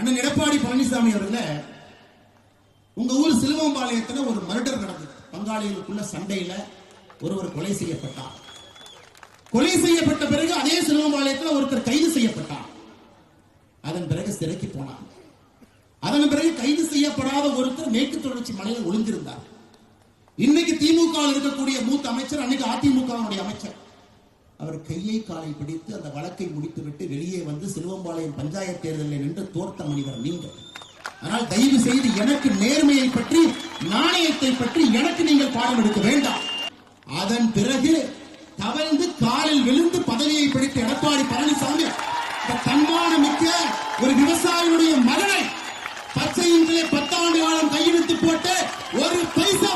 அண்ணன் எடப்பாடி பழனிசாமி அவர்களே, உங்க ஊர் சிலுவம்பாளையத்தில் ஒரு மர்டர் நடந்தது. பங்காளிகளுக்குள்ள சண்டையில ஒருவர் கொலை செய்யப்பட்டார். கொலை செய்யப்பட்ட பிறகு அதே சிலுவம்பாளையத்தில் ஒருத்தர் கைது செய்யப்பட்டார். அதன் பிறகு சிறைக்கு போனார். அதன் பிறகு கைது செய்யப்படாத ஒருத்தர் மேற்கு தொடர்ச்சி மலையில் ஒளிந்திருந்தார். இன்னைக்கு திமுக இருக்கக்கூடிய மூத்த அமைச்சர், அன்னைக்கு அதிமுக அமைச்சர், அவர் கையை காலை பிடித்து அந்த வழக்கை முடித்துவிட்டு வெளியே வந்து சிலுவம்பாளையம் பஞ்சாயத்து தேர்தலில் நின்று தோற்ற மனிதர் நீங்கள். ஆனால் தயவு செய்து எனக்கு நேர்மையை பற்றி, நாணயத்தை பற்றி எனக்கு நீங்கள் பாடம் எடுக்க வேண்டாம். அதன் பிறகு தவழ்ந்து காலில் விழுந்து பதவியை பிடித்த எடப்பாடி பழனிசாமி தன்மானம் மிக்க ஒரு விவசாயியுடைய மகனை பச்சையின்களே 10 ஆண்டு காலம் கையெழுத்து போட்டு ஒரு பைசா